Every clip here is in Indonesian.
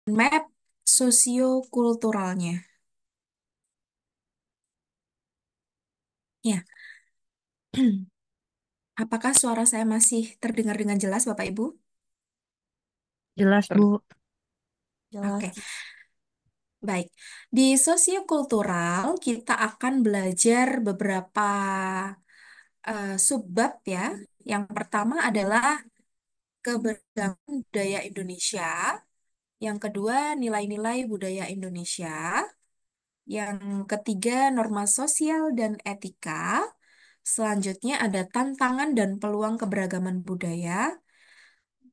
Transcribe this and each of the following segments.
map sosiokulturalnya. Ya, apakah suara saya masih terdengar dengan jelas, Bapak Ibu? Jelas, Bu. Oke, Jelas. baik. Di sosiokultural kita akan belajar beberapa subbab ya. Yang pertama adalah keberagaman budaya Indonesia. Yang kedua, nilai-nilai budaya Indonesia. Yang ketiga, norma sosial dan etika. Selanjutnya ada tantangan dan peluang keberagaman budaya.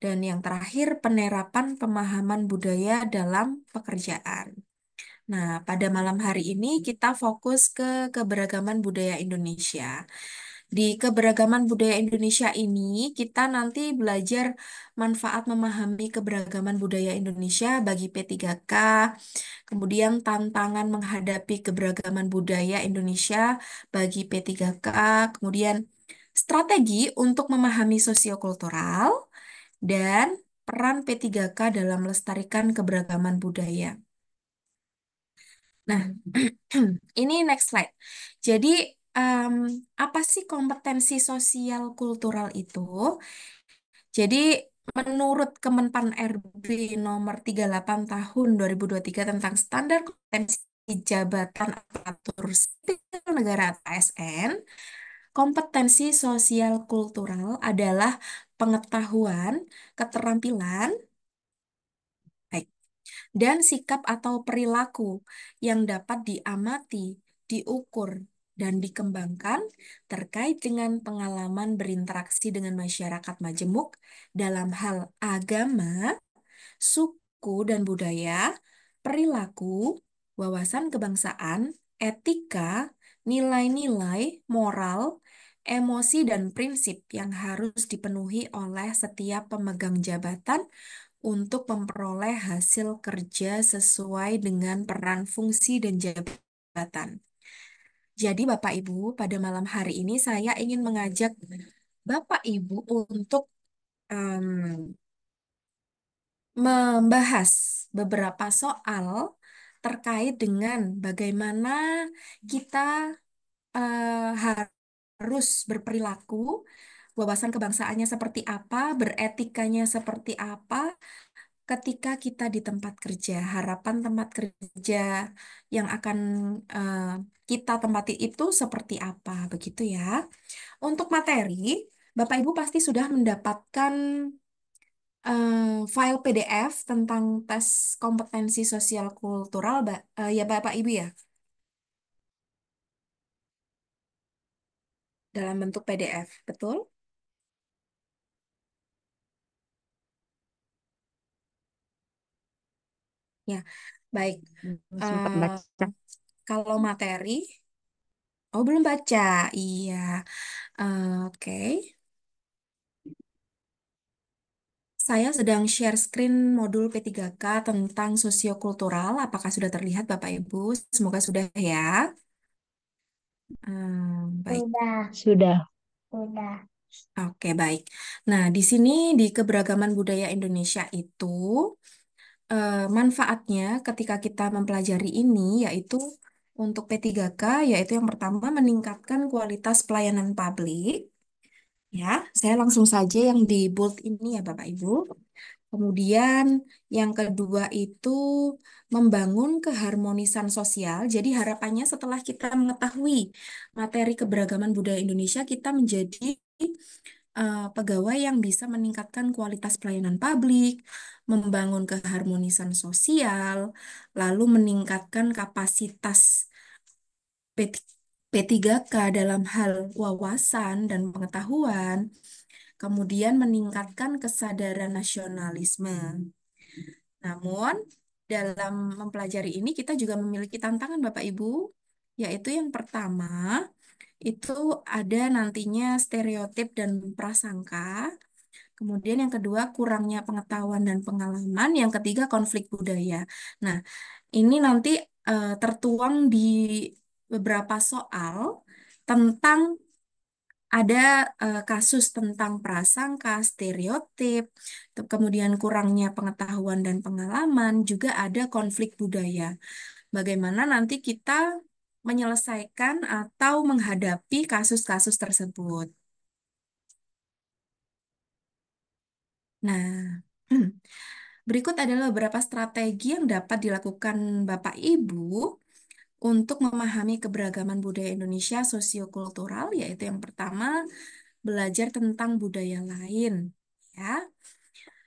Dan yang terakhir, penerapan pemahaman budaya dalam pekerjaan. Nah, pada malam hari ini kita fokus ke keberagaman budaya Indonesia. Di keberagaman budaya Indonesia ini, kita nanti belajar manfaat memahami keberagaman budaya Indonesia bagi P3K, kemudian tantangan menghadapi keberagaman budaya Indonesia bagi P3K, kemudian strategi untuk memahami sosiokultural, dan peran P3K dalam melestarikan keberagaman budaya. Nah, ini next slide. Jadi, em, apa sih kompetensi sosial kultural itu? Jadi, menurut Kemenpan RB nomor 38 tahun 2023 tentang standar kompetensi jabatan aparatur sipil negara atau ASN, kompetensi sosial kultural adalah pengetahuan, keterampilan, baik, dan sikap atau perilaku yang dapat diamati, diukur, dan dikembangkan terkait dengan pengalaman berinteraksi dengan masyarakat majemuk dalam hal agama, suku dan budaya, perilaku, wawasan kebangsaan, etika, nilai-nilai, moral, emosi, dan prinsip yang harus dipenuhi oleh setiap pemegang jabatan untuk memperoleh hasil kerja sesuai dengan peran fungsi dan jabatan. Jadi Bapak Ibu, pada malam hari ini saya ingin mengajak Bapak Ibu untuk em, membahas beberapa soal terkait dengan bagaimana kita harus berperilaku, wawasan kebangsaannya seperti apa, beretikanya seperti apa, ketika kita di tempat kerja, harapan tempat kerja yang akan eh, kita tempati itu seperti apa, begitu ya. Untuk materi, Bapak Ibu pasti sudah mendapatkan file PDF tentang tes kompetensi sosial kultural, ya Bapak Ibu ya, dalam bentuk PDF, betul? Ya, baik. Sempat Eh, baca. kalau materi, oh belum baca, iya. Oke. Saya sedang share screen modul P3K tentang sosiokultural. Apakah sudah terlihat Bapak Ibu? Semoga sudah ya. Baik. Sudah. Oke, baik. Nah, di sini di keberagaman budaya Indonesia itu manfaatnya ketika kita mempelajari ini yaitu untuk P3K yaitu yang pertama meningkatkan kualitas pelayanan publik. Ya, saya langsung saja yang di bold ini ya Bapak Ibu. Kemudian yang kedua itu membangun keharmonisan sosial. Jadi harapannya setelah kita mengetahui materi keberagaman budaya Indonesia, kita menjadi pegawai yang bisa meningkatkan kualitas pelayanan publik, membangun keharmonisan sosial, lalu meningkatkan kapasitas P3K dalam hal wawasan dan pengetahuan, kemudian meningkatkan kesadaran nasionalisme. Namun, dalam mempelajari ini kita juga memiliki tantangan Bapak Ibu, yaitu yang pertama, itu ada nantinya stereotip dan prasangka. Kemudian yang kedua, kurangnya pengetahuan dan pengalaman. Yang ketiga, konflik budaya. Nah, ini nanti tertuang di beberapa soal tentang ada kasus tentang prasangka, stereotip, kemudian kurangnya pengetahuan dan pengalaman, juga ada konflik budaya. Bagaimana nanti kita menyelesaikan atau menghadapi kasus-kasus tersebut. Nah, berikut adalah beberapa strategi yang dapat dilakukan Bapak Ibu untuk memahami keberagaman budaya Indonesia sosiokultural, yaitu yang pertama, belajar tentang budaya lain. Ya,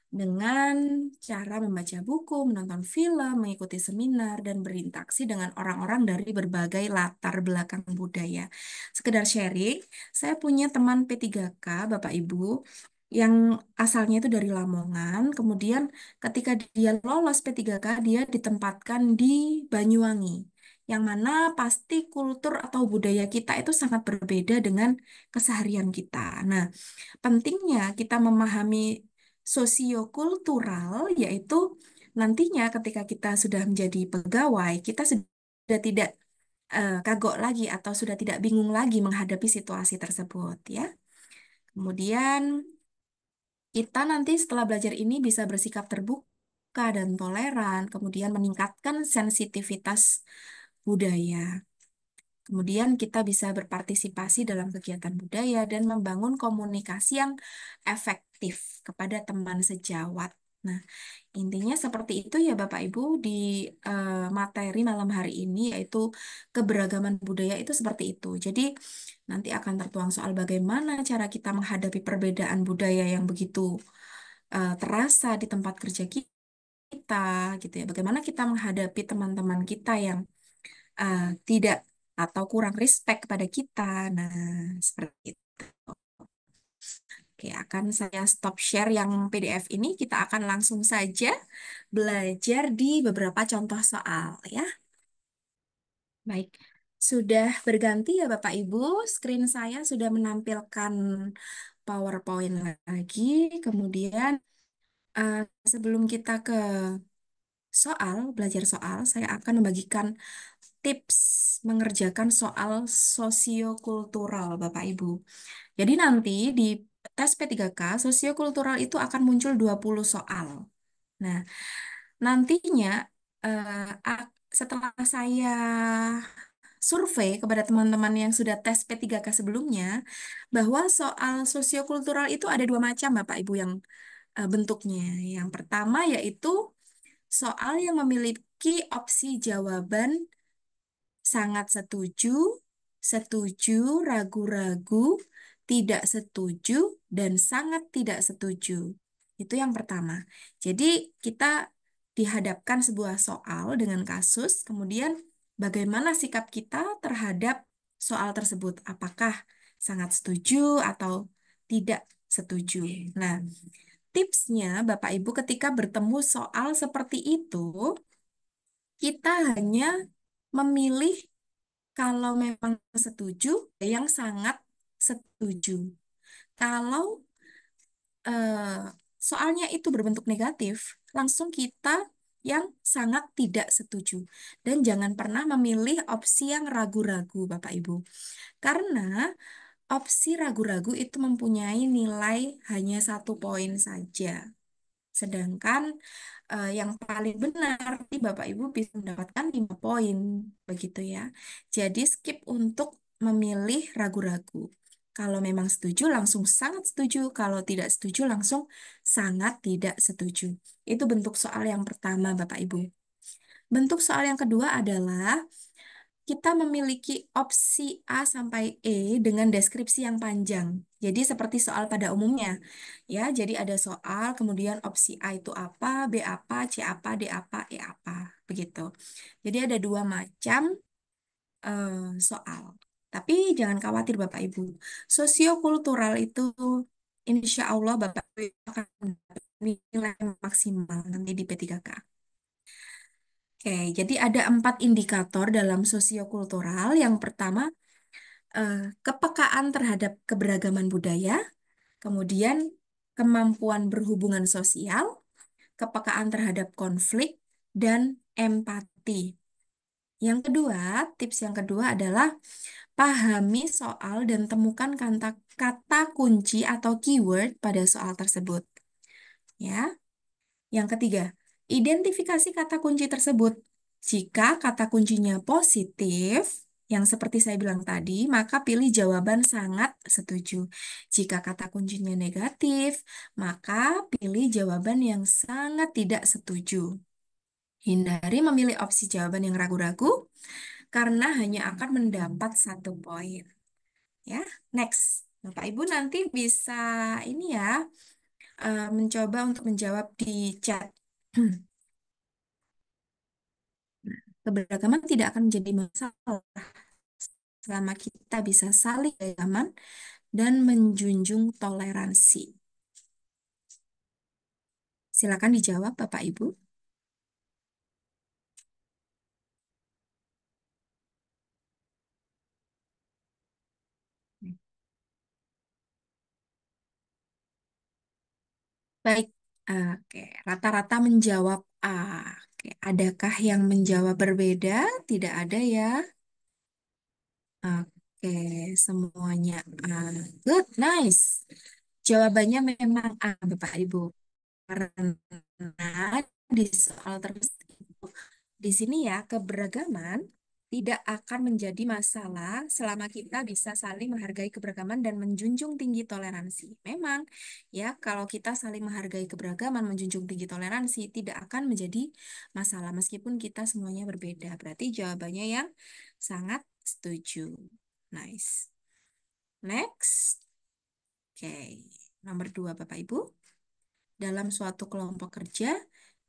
dengan cara membaca buku, menonton film, mengikuti seminar, dan berinteraksi dengan orang-orang dari berbagai latar belakang budaya. Sekedar sharing, saya punya teman P3K, Bapak Ibu, yang asalnya itu dari Lamongan, kemudian ketika dia lolos P3K, dia ditempatkan di Banyuwangi, yang mana pasti kultur atau budaya kita itu sangat berbeda dengan keseharian kita. Nah, pentingnya kita memahami sosiokultural, yaitu nantinya ketika kita sudah menjadi pegawai, kita sudah tidak kagok lagi atau sudah tidak bingung lagi menghadapi situasi tersebut, ya. Kemudian kita nanti setelah belajar ini bisa bersikap terbuka dan toleran, kemudian meningkatkan sensitivitas budaya. Kemudian kita bisa berpartisipasi dalam kegiatan budaya dan membangun komunikasi yang efektif kepada teman sejawat. Nah, intinya seperti itu ya Bapak Ibu di materi malam hari ini, yaitu keberagaman budaya itu seperti itu. Jadi nanti akan tertuang soal bagaimana cara kita menghadapi perbedaan budaya yang begitu terasa di tempat kerja kita gitu ya. Bagaimana kita menghadapi teman-teman kita yang tidak atau kurang respect kepada kita. Nah, seperti itu. Oke, akan saya stop share yang PDF ini. Kita akan langsung saja belajar di beberapa contoh soal ya. Baik, sudah berganti ya Bapak Ibu. Screen saya sudah menampilkan PowerPoint lagi. Kemudian eh, sebelum kita ke soal, belajar soal, saya akan membagikan tips mengerjakan soal sosiokultural, Bapak Ibu. Jadi nanti di tes P3K, sosiokultural itu akan muncul 20 soal. Nah, nantinya setelah saya survei kepada teman-teman yang sudah tes P3K sebelumnya, bahwa soal sosiokultural itu ada dua macam, Bapak Ibu, yang bentuknya. Yang pertama yaitu soal yang memiliki opsi jawaban sangat setuju, setuju, ragu-ragu, tidak setuju, dan sangat tidak setuju. Itu yang pertama. Jadi kita dihadapkan sebuah soal dengan kasus, kemudian bagaimana sikap kita terhadap soal tersebut. Apakah sangat setuju atau tidak setuju. Nah, tipsnya Bapak Ibu ketika bertemu soal seperti itu, kita hanya memilih kalau memang setuju, yang sangat setuju. Kalau eh, soalnya itu berbentuk negatif, langsung kita yang sangat tidak setuju. Dan jangan pernah memilih opsi yang ragu-ragu, Bapak Ibu. Karena opsi ragu-ragu itu mempunyai nilai hanya 1 poin saja. Sedangkan yang paling benar, di Bapak Ibu bisa mendapatkan 5 poin, begitu ya. Jadi skip untuk memilih ragu-ragu. Kalau memang setuju, langsung sangat setuju. Kalau tidak setuju, langsung sangat tidak setuju. Itu bentuk soal yang pertama, Bapak Ibu. Bentuk soal yang kedua adalah kita memiliki opsi A sampai E dengan deskripsi yang panjang. Jadi seperti soal pada umumnya. Ya, jadi ada soal, kemudian opsi A itu apa, B apa, C apa, D apa, E apa, begitu. Jadi ada dua macam eh, soal. Tapi jangan khawatir Bapak Ibu. Sosiokultural itu insya Allah Bapak Ibu akan mendapat nilai maksimal nanti di P3K. Oke, jadi ada 4 indikator dalam sosiokultural. Yang pertama, eh, kepekaan terhadap keberagaman budaya, kemudian kemampuan berhubungan sosial, kepekaan terhadap konflik, dan empati. Yang kedua, tips yang kedua adalah pahami soal dan temukan kata kata kunci atau keyword pada soal tersebut. Ya. Yang ketiga, identifikasi kata kunci tersebut. Jika kata kuncinya positif, yang seperti saya bilang tadi, maka pilih jawaban sangat setuju. Jika kata kuncinya negatif, maka pilih jawaban yang sangat tidak setuju. Hindari memilih opsi jawaban yang ragu-ragu karena hanya akan mendapat 1 poin. Ya, next. Bapak Ibu nanti bisa ini ya, mencoba untuk menjawab di chat. Keberagaman tidak akan menjadi masalah selama kita bisa saling beragaman dan menjunjung toleransi. Silakan dijawab, Bapak Ibu. Baik, oke. Rata-rata menjawab A. Oke. Adakah yang menjawab berbeda? Tidak ada ya. Oke, semuanya A. Good, nice. Jawabannya memang A, Bapak Ibu. Karena di soal tersebut di sini ya keberagaman tidak akan menjadi masalah selama kita bisa saling menghargai keberagaman dan menjunjung tinggi toleransi. Memang ya kalau kita saling menghargai keberagaman, menjunjung tinggi toleransi tidak akan menjadi masalah meskipun kita semuanya berbeda. Berarti jawabannya yang sangat setuju. Nice. Next. Oke. Nomor 2 Bapak Ibu. Dalam suatu kelompok kerja,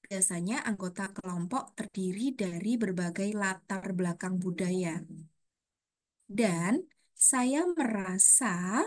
biasanya anggota kelompok terdiri dari berbagai latar belakang budaya. Dan saya merasa,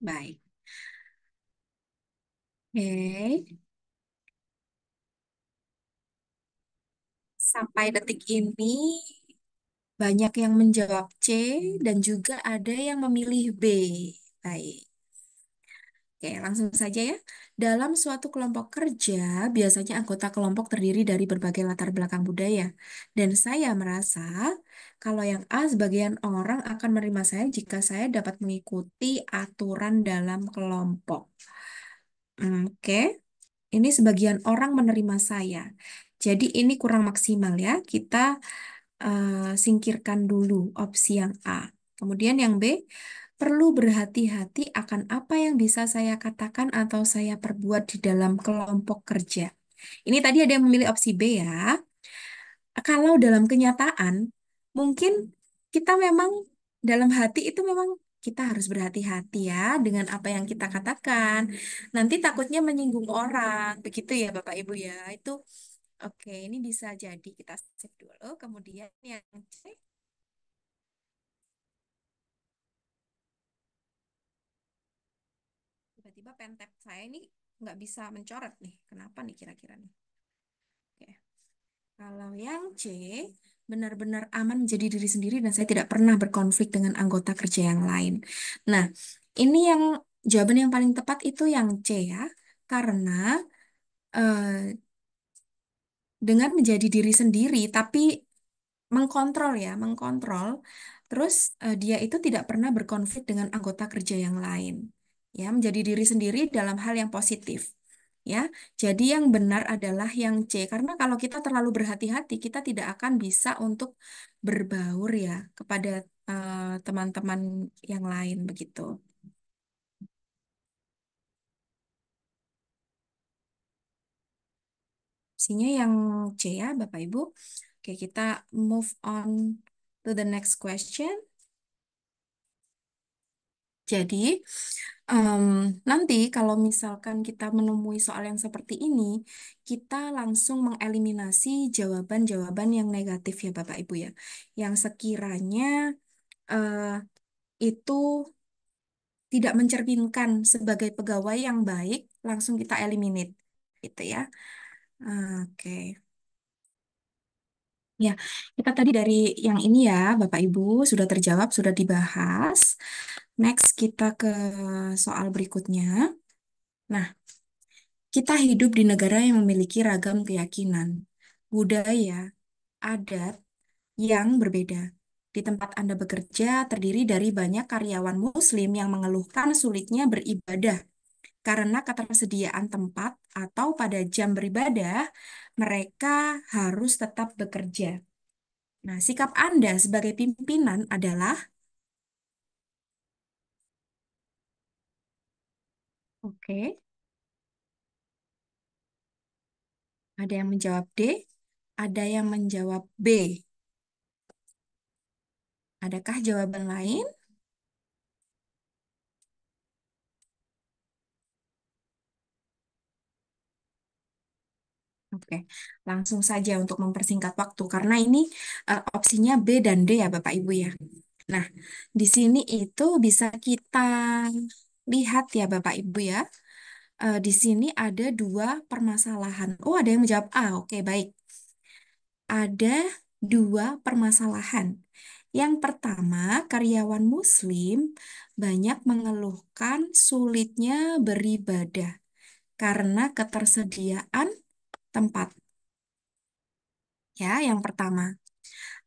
baik. Oke, sampai detik ini banyak yang menjawab C dan juga ada yang memilih B. Baik. Oke, langsung saja ya. Dalam suatu kelompok kerja, biasanya anggota kelompok terdiri dari berbagai latar belakang budaya. Dan saya merasa kalau yang A, sebagian orang akan menerima saya jika saya dapat mengikuti aturan dalam kelompok. Oke, ini sebagian orang menerima saya. Jadi ini kurang maksimal ya. Kita singkirkan dulu opsi yang A. Kemudian yang B, perlu berhati-hati akan apa yang bisa saya katakan atau saya perbuat di dalam kelompok kerja. Ini tadi ada yang memilih opsi B ya. Kalau dalam kenyataan, mungkin kita memang dalam hati itu memang kita harus berhati-hati ya dengan apa yang kita katakan. Nanti takutnya menyinggung orang. Begitu ya Bapak Ibu ya. Itu oke, ini bisa jadi kita save dulu. Kemudian yang C, tiba-tiba pentap saya ini nggak bisa mencoret nih. Kenapa nih kira-kira nih? Oke. Kalau yang C, benar-benar aman menjadi diri sendiri dan saya tidak pernah berkonflik dengan anggota kerja yang lain. Nah, ini yang jawaban yang paling tepat itu yang C ya. Karena eh, dengan menjadi diri sendiri, tapi mengkontrol ya, mengkontrol. Terus dia itu tidak pernah berkonflik dengan anggota kerja yang lain. Ya, menjadi diri sendiri dalam hal yang positif. Ya, jadi yang benar adalah yang C. Karena kalau kita terlalu berhati-hati, kita tidak akan bisa untuk berbaur ya kepada teman-teman yang lain begitu. Opsinya yang C ya, Bapak Ibu. Oke, kita move on to the next question. Jadi, Em, nanti kalau misalkan kita menemui soal yang seperti ini, kita langsung mengeliminasi jawaban-jawaban yang negatif ya Bapak Ibu ya. Yang sekiranya eh, itu tidak mencerminkan sebagai pegawai yang baik, langsung kita eliminate gitu ya. Oke. Ya, kita tadi dari yang ini ya, Bapak Ibu, sudah terjawab, sudah dibahas. Next, kita ke soal berikutnya. Nah, kita hidup di negara yang memiliki ragam keyakinan, budaya, adat yang berbeda. Di tempat Anda bekerja terdiri dari banyak karyawan Muslim yang mengeluhkan sulitnya beribadah karena ketersediaan tempat atau pada jam beribadah, mereka harus tetap bekerja. Nah, sikap Anda sebagai pimpinan adalah, oke, ada yang menjawab D, ada yang menjawab B. Adakah jawaban lain? Oke, langsung saja untuk mempersingkat waktu, karena ini opsinya B dan D ya Bapak Ibu ya. Nah, di sini itu bisa kita lihat ya Bapak Ibu ya. Di sini ada dua permasalahan. Oh, ada yang menjawab A. Oke, baik. Ada dua permasalahan. Yang pertama, karyawan Muslim banyak mengeluhkan sulitnya beribadah karena ketersediaan tempat. Ya, yang pertama.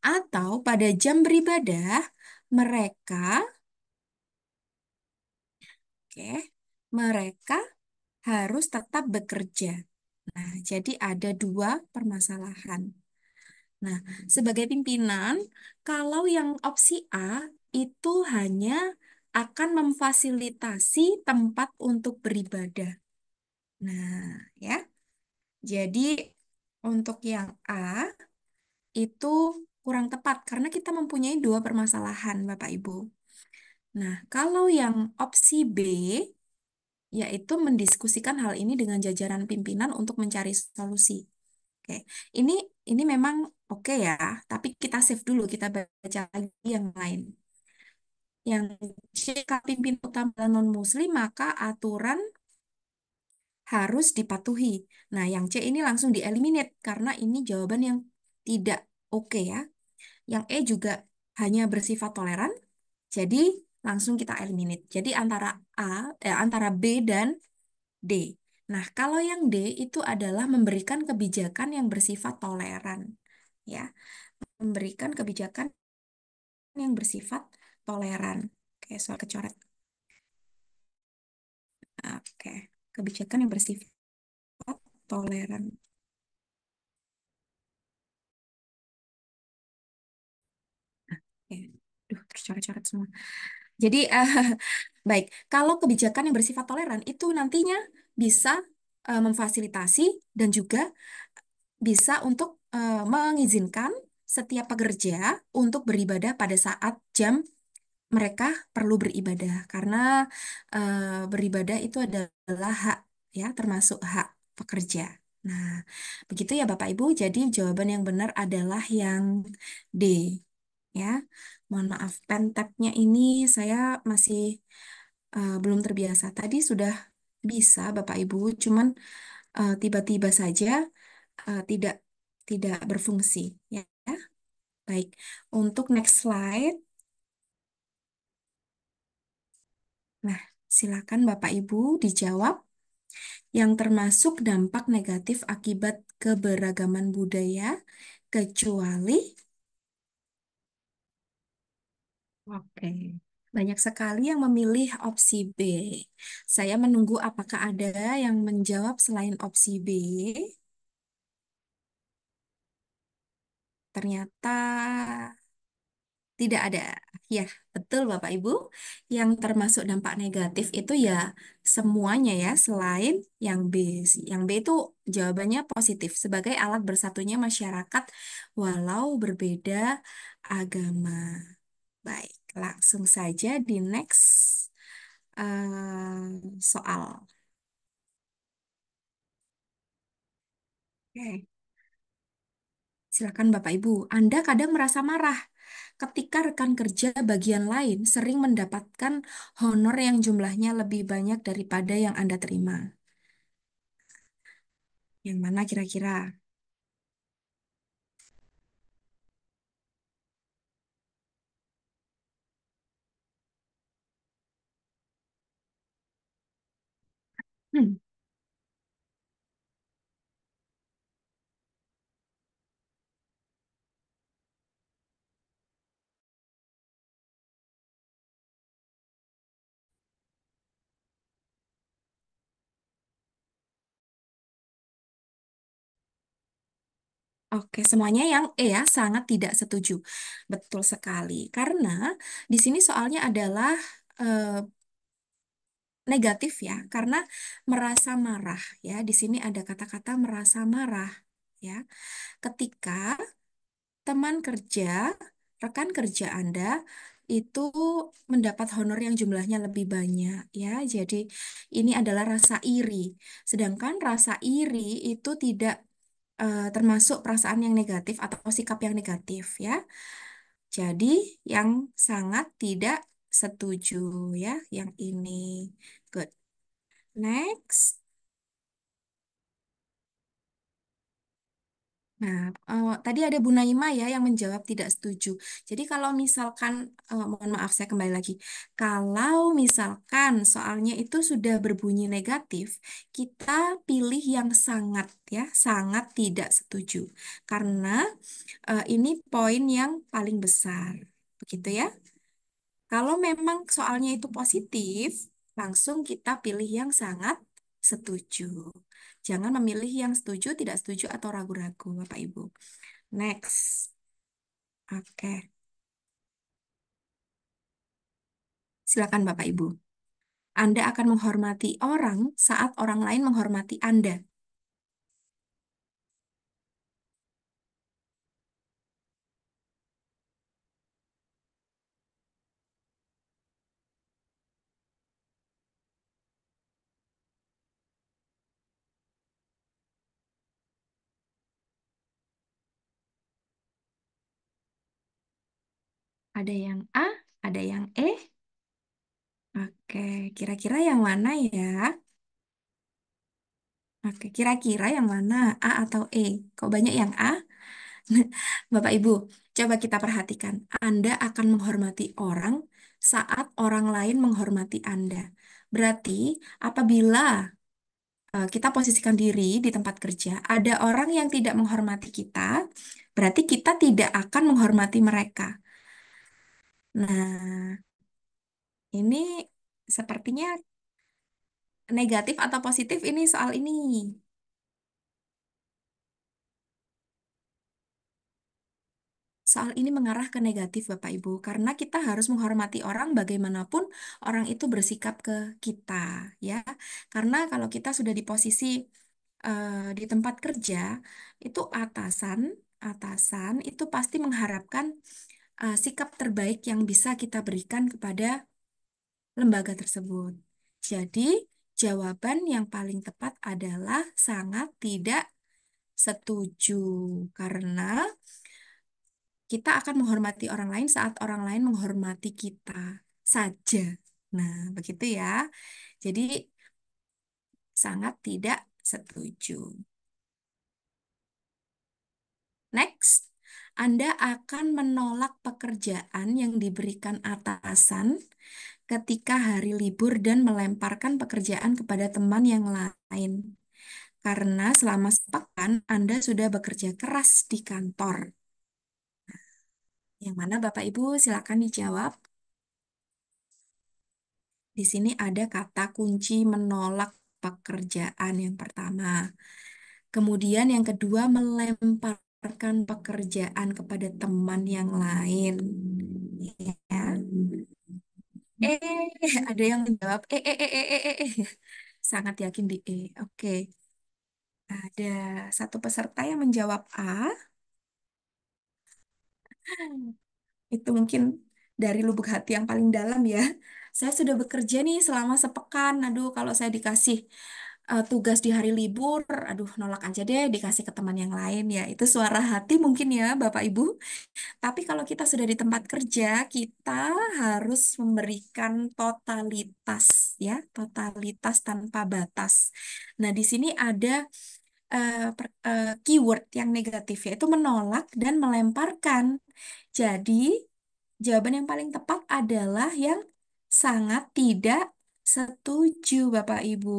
Atau pada jam beribadah, mereka, oke, mereka harus tetap bekerja. Nah, jadi ada dua permasalahan. Nah, sebagai pimpinan, kalau yang opsi A itu hanya akan memfasilitasi tempat untuk beribadah. Nah, ya. Jadi untuk yang A itu kurang tepat karena kita mempunyai dua permasalahan, Bapak Ibu. Nah, kalau yang opsi B yaitu mendiskusikan hal ini dengan jajaran pimpinan untuk mencari solusi. Oke, ini ini memang oke ya, tapi kita save dulu, kita baca lagi yang lain. Yang jika pimpin utama non-muslim, maka aturan harus dipatuhi. Nah, yang C ini langsung dieliminate karena ini jawaban yang tidak oke ya. Yang E juga hanya bersifat toleran, jadi langsung kita eliminate. Jadi antara B dan D. Nah, kalau yang D itu adalah memberikan kebijakan yang bersifat toleran, ya, memberikan kebijakan yang bersifat toleran. Oke, soal kecoret. Oke, kebijakan yang bersifat toleran. Oke, duh, tercoret-coret semua. Jadi, baik, kalau kebijakan yang bersifat toleran itu nantinya bisa memfasilitasi dan juga bisa untuk mengizinkan setiap pekerja untuk beribadah pada saat jam mereka perlu beribadah karena beribadah itu adalah hak ya termasuk hak pekerja. Nah, begitu ya Bapak Ibu. Jadi jawaban yang benar adalah yang D ya. Mohon maaf pentapnya ini saya masih belum terbiasa. Tadi sudah bisa Bapak Ibu, cuman tiba-tiba saja tidak tidak berfungsi ya. Baik, untuk next slide. Nah, silakan Bapak Ibu dijawab yang termasuk dampak negatif akibat keberagaman budaya kecuali oke. Banyak sekali yang memilih opsi B. Saya menunggu apakah ada yang menjawab selain opsi B. Ternyata tidak ada. Ya, betul Bapak Ibu. Yang termasuk dampak negatif itu ya semuanya ya, selain yang B. Yang B itu jawabannya positif sebagai alat bersatunya masyarakat walau berbeda agama. Baik, langsung saja di next soal. Oke, silakan Bapak Ibu. Anda kadang merasa marah ketika rekan kerja bagian lain sering mendapatkan honor yang jumlahnya lebih banyak daripada yang Anda terima. Yang mana kira-kira? Hmm. Oke, semuanya yang E ya, sangat tidak setuju. Betul sekali. Karena di sini soalnya adalah eh, negatif ya, karena merasa marah ya. Di sini ada kata-kata merasa marah ya. Ketika teman kerja, rekan kerja Anda itu mendapat honor yang jumlahnya lebih banyak ya. Jadi ini adalah rasa iri. Sedangkan rasa iri itu tidak termasuk perasaan yang negatif atau sikap yang negatif ya. Jadi yang sangat tidak setuju ya, yang ini. Good. Next. Nah, tadi ada Bu Naima ya yang menjawab tidak setuju. Jadi kalau misalkan, mohon maaf saya kembali lagi. Kalau misalkan soalnya itu sudah berbunyi negatif, kita pilih yang sangat ya, sangat tidak setuju. Karena ini poin yang paling besar. Begitu ya. Kalau memang soalnya itu positif, langsung kita pilih yang sangat setuju. Jangan memilih yang setuju, tidak setuju, atau ragu-ragu, Bapak Ibu. Next. Oke, silakan Bapak Ibu. Anda akan menghormati orang saat orang lain menghormati Anda. Ada yang A, ada yang E. Oke, kira-kira yang mana ya? Oke, kira-kira yang mana? A atau E? Kok banyak yang A? Bapak Ibu, coba kita perhatikan. Anda akan menghormati orang saat orang lain menghormati Anda. Berarti apabila kita posisikan diri di tempat kerja, ada orang yang tidak menghormati kita, berarti kita tidak akan menghormati mereka. Nah, ini sepertinya negatif atau positif ini soal ini. Soal ini mengarah ke negatif, Bapak Ibu, karena kita harus menghormati orang bagaimanapun orang itu bersikap ke kita, ya. Karena kalau kita sudah di posisi di tempat kerja, itu atasan itu pasti mengharapkan sikap terbaik yang bisa kita berikan kepada lembaga tersebut. Jadi, jawaban yang paling tepat adalah sangat tidak setuju, karena kita akan menghormati orang lain saat orang lain menghormati kita saja. Nah, begitu ya. Jadi, sangat tidak setuju. Next, Anda akan menolak pekerjaan yang diberikan atasan ketika hari libur dan melemparkan pekerjaan kepada teman yang lain. Karena selama sepekan Anda sudah bekerja keras di kantor. Yang mana Bapak Ibu silakan dijawab. Di sini ada kata kunci menolak pekerjaan yang pertama. Kemudian yang kedua melemparkan pekerjaan kepada teman yang lain. Ya. Ada yang menjawab Sangat yakin di E. Oke. Ada satu peserta yang menjawab A. Itu mungkin dari lubuk hati yang paling dalam ya. Saya sudah bekerja nih selama sepekan. Aduh, kalau saya dikasih tugas di hari libur, aduh nolak aja deh dikasih ke teman yang lain ya. Itu suara hati mungkin ya Bapak Ibu. Tapi kalau kita sudah di tempat kerja, kita harus memberikan totalitas ya, totalitas tanpa batas. Nah, di sini ada keyword yang negatif yaitu menolak dan melemparkan. Jadi, jawaban yang paling tepat adalah yang sangat tidak setuju, Bapak Ibu.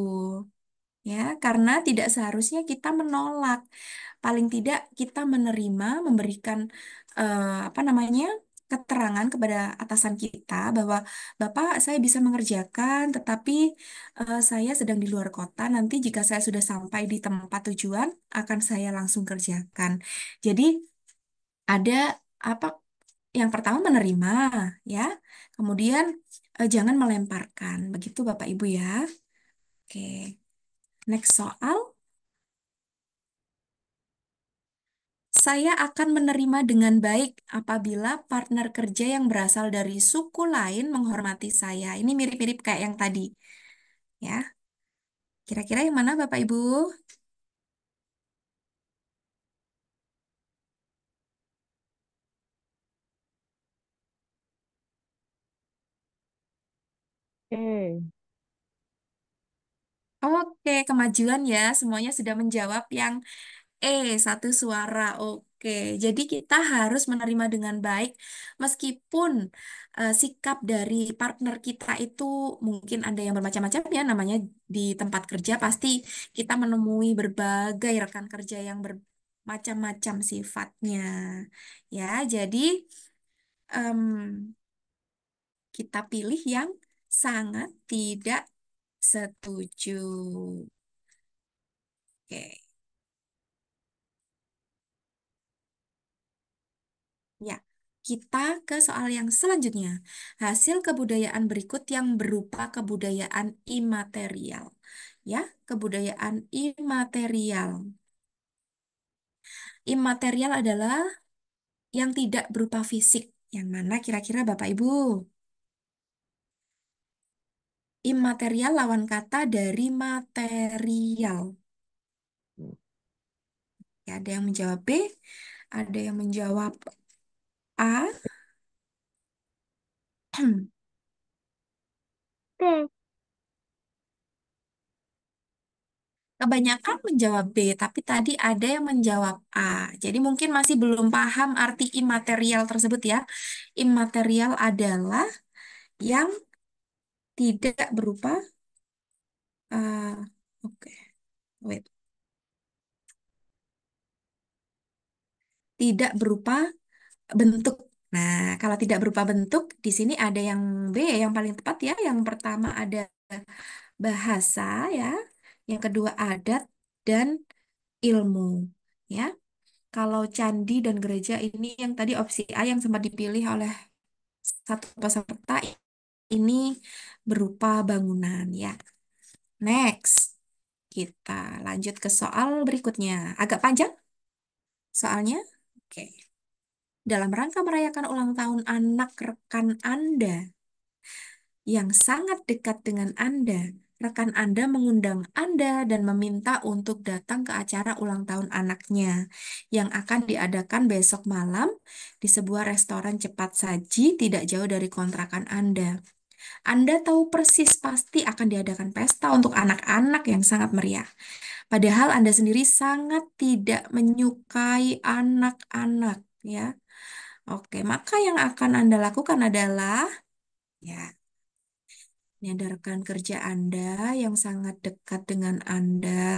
ya, karena tidak seharusnya kita menolak. Paling tidak kita menerima, memberikan apa namanya keterangan kepada atasan kita bahwa Bapak, saya bisa mengerjakan, tetapi saya sedang di luar kota. Nanti jika saya sudah sampai di tempat tujuan, akan saya langsung kerjakan. Jadi ada apa? Yang pertama menerima, ya. Kemudian jangan melemparkan. Begitu Bapak Ibu ya. Oke. Next soal. Saya akan menerima dengan baik apabila partner kerja yang berasal dari suku lain menghormati saya. Ini mirip-mirip kayak yang tadi, ya. Kira-kira yang mana, Bapak Ibu? Eh, Oke, kemajuan ya. Semuanya sudah menjawab yang satu suara. Oke, jadi kita harus menerima dengan baik meskipun sikap dari partner kita itu mungkin ada yang bermacam-macam ya, namanya di tempat kerja pasti kita menemui berbagai rekan kerja yang bermacam-macam sifatnya. Ya, jadi em, kita pilih yang sangat tidak setuju. Oke. Ya, kita ke soal yang selanjutnya. Hasil kebudayaan berikut yang berupa kebudayaan imaterial. Ya, kebudayaan imaterial. Imaterial adalah yang tidak berupa fisik. Yang mana kira-kira Bapak Ibu? Imaterial lawan kata dari material. Ya, ada yang menjawab B, ada yang menjawab A. oke. Kebanyakan menjawab B, tapi tadi ada yang menjawab A. Jadi mungkin masih belum paham arti imaterial tersebut ya. Imaterial adalah yang tidak berupa, oke, wait, tidak berupa bentuk. Nah, kalau tidak berupa bentuk, di sini ada yang B yang paling tepat ya. Yang pertama ada bahasa ya, yang kedua adat dan ilmu ya. Kalau candi dan gereja ini yang tadi opsi A yang sempat dipilih oleh satu peserta ini berupa bangunan ya. Next, kita lanjut ke soal berikutnya. Agak panjang soalnya. Oke. Dalam rangka merayakan ulang tahun anak rekan Anda yang sangat dekat dengan Anda, rekan Anda mengundang Anda dan meminta untuk datang ke acara ulang tahun anaknya yang akan diadakan besok malam di sebuah restoran cepat saji tidak jauh dari kontrakan Anda. Anda tahu persis pasti akan diadakan pesta untuk anak-anak yang sangat meriah. Padahal Anda sendiri sangat tidak menyukai anak-anak, ya. Oke, maka yang akan Anda lakukan adalah ya, menyadarkan kerja Anda yang sangat dekat dengan Anda,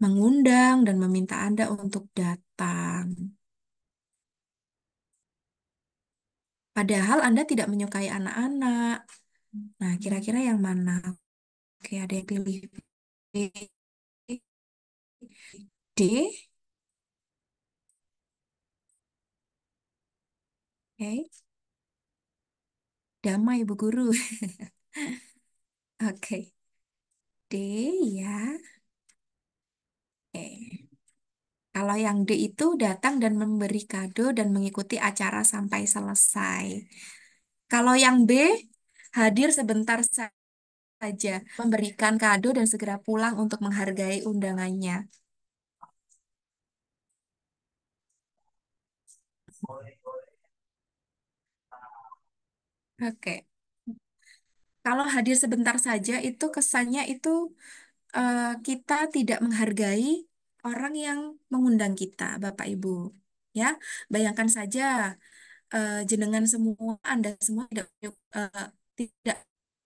mengundang dan meminta Anda untuk datang. Padahal Anda tidak menyukai anak-anak. Nah, kira-kira yang mana? Oke, ada yang pilih B, D. Oke, damai Bu Guru. Oke, D ya. Oke. Kalau yang D itu datang dan memberi kado dan mengikuti acara sampai selesai. Kalau yang B, hadir sebentar saja, memberikan kado dan segera pulang untuk menghargai undangannya. Oke. Kalau hadir sebentar saja itu kesannya itu kita tidak menghargai orang yang mengundang kita, Bapak Ibu. Ya, bayangkan saja jenengan semua, Anda semua tidak tidak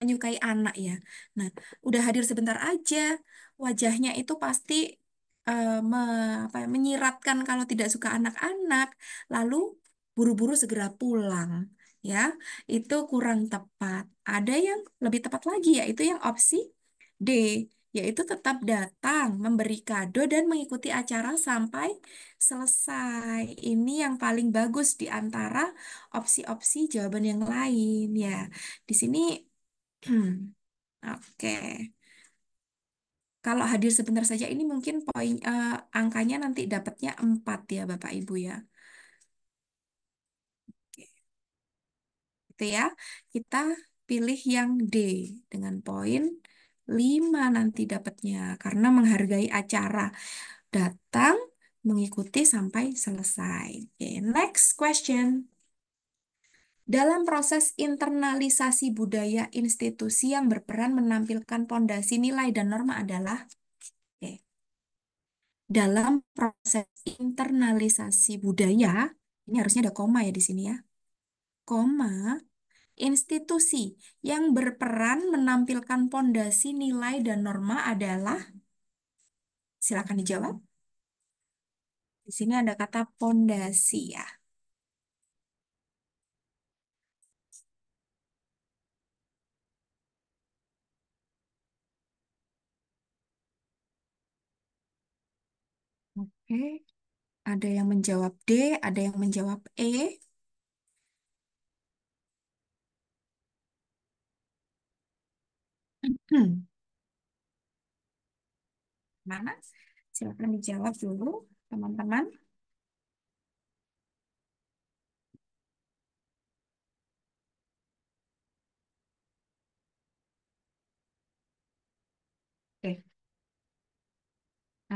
menyukai anak ya. Nah, udah hadir sebentar aja, wajahnya itu pasti menyiratkan kalau tidak suka anak-anak, lalu buru-buru segera pulang. Ya, itu kurang tepat. Ada yang lebih tepat lagi, yaitu yang opsi D, yaitu tetap datang, memberi kado dan mengikuti acara sampai selesai. Ini yang paling bagus di antara opsi-opsi jawaban yang lain ya. Di sini oke. Kalau hadir sebentar saja ini mungkin angkanya nanti dapatnya 4 ya Bapak Ibu ya. Oke, itu ya. Kita pilih yang D dengan poin 5 nanti dapatnya karena menghargai acara, datang mengikuti sampai selesai. Oke, next question. Dalam proses internalisasi budaya institusi yang berperan menampilkan pondasi nilai dan norma adalah oke, dalam proses internalisasi budaya, ini harusnya ada koma ya di sini ya, koma, institusi yang berperan menampilkan pondasi nilai dan norma adalah, silakan dijawab. Di sini ada kata pondasi ya. Oke, ada yang menjawab D, ada yang menjawab E. Hmm, mana? Silakan dijawab dulu, teman-teman. Oke,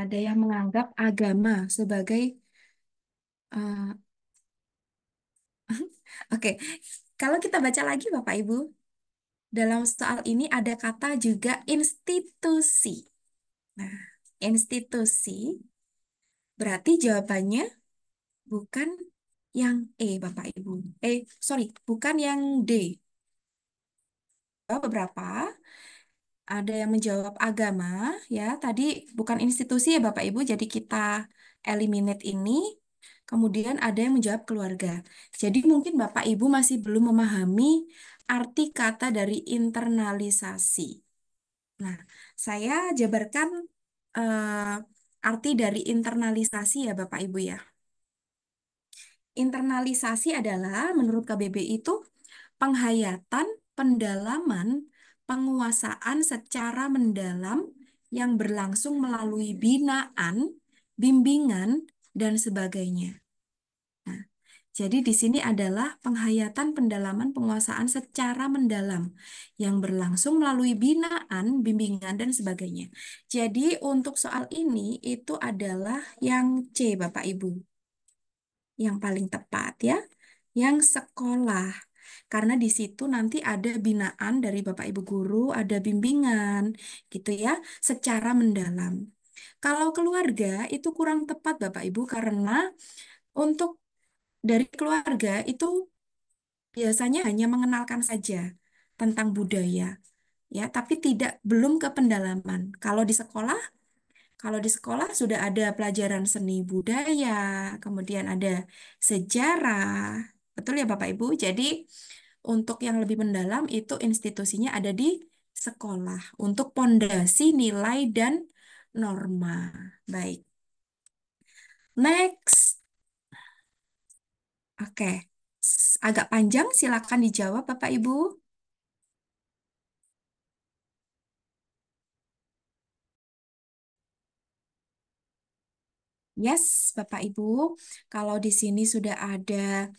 ada yang menganggap agama sebagai eh, oke. Kalau kita baca lagi Bapak Ibu, dalam soal ini ada kata juga institusi. Nah, institusi berarti jawabannya bukan yang E Bapak Ibu. Sorry, bukan yang D. Beberapa ada yang menjawab agama ya. Tadi bukan institusi ya Bapak Ibu, jadi kita eliminate ini. Kemudian ada yang menjawab keluarga. Jadi mungkin Bapak Ibu masih belum memahami arti kata dari internalisasi. Nah, saya jabarkan arti dari internalisasi ya Bapak Ibu ya. Internalisasi adalah menurut KBBI itu penghayatan, pendalaman, penguasaan secara mendalam yang berlangsung melalui binaan, bimbingan, dan sebagainya. Nah, jadi di sini adalah penghayatan, pendalaman, penguasaan secara mendalam yang berlangsung melalui binaan, bimbingan, dan sebagainya. Jadi untuk soal ini itu adalah yang C, Bapak Ibu, yang paling tepat ya, yang sekolah. Karena di situ nanti ada binaan dari Bapak Ibu guru, ada bimbingan, gitu ya, secara mendalam. Kalau keluarga itu kurang tepat Bapak Ibu karena untuk dari keluarga itu biasanya hanya mengenalkan saja tentang budaya, ya, tapi tidak belum ke pendalaman. Kalau di sekolah sudah ada pelajaran seni budaya, kemudian ada sejarah, betul ya Bapak Ibu. Jadi untuk yang lebih mendalam itu institusinya ada di sekolah untuk pondasi nilai dan norma. Baik, next. Oke, agak panjang, silakan dijawab Bapak Ibu. Yes, Bapak Ibu, kalau di sini sudah ada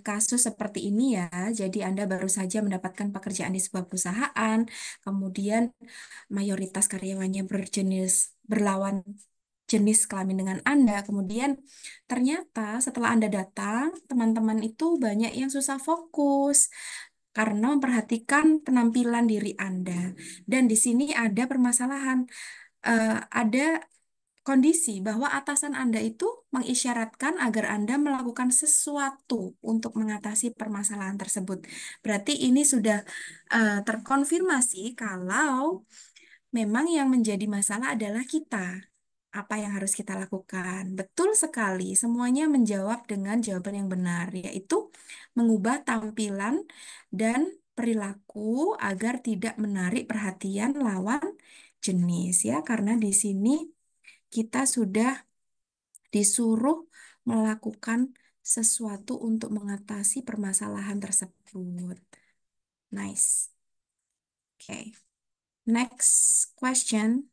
kasus seperti ini ya, jadi Anda baru saja mendapatkan pekerjaan di sebuah perusahaan, kemudian mayoritas karyawannya berlawan jenis kelamin dengan Anda, kemudian ternyata setelah Anda datang, teman-teman itu banyak yang susah fokus karena memperhatikan penampilan diri Anda. Dan di sini ada permasalahan, ada kondisi bahwa atasan Anda itu mengisyaratkan agar Anda melakukan sesuatu untuk mengatasi permasalahan tersebut. Berarti ini sudah terkonfirmasi kalau memang yang menjadi masalah adalah kita. Apa yang harus kita lakukan? Betul sekali, semuanya menjawab dengan jawaban yang benar, yaitu mengubah tampilan dan perilaku agar tidak menarik perhatian lawan jenis ya, karena di sini kita sudah disuruh melakukan sesuatu untuk mengatasi permasalahan tersebut. Nice. Okay. Next question.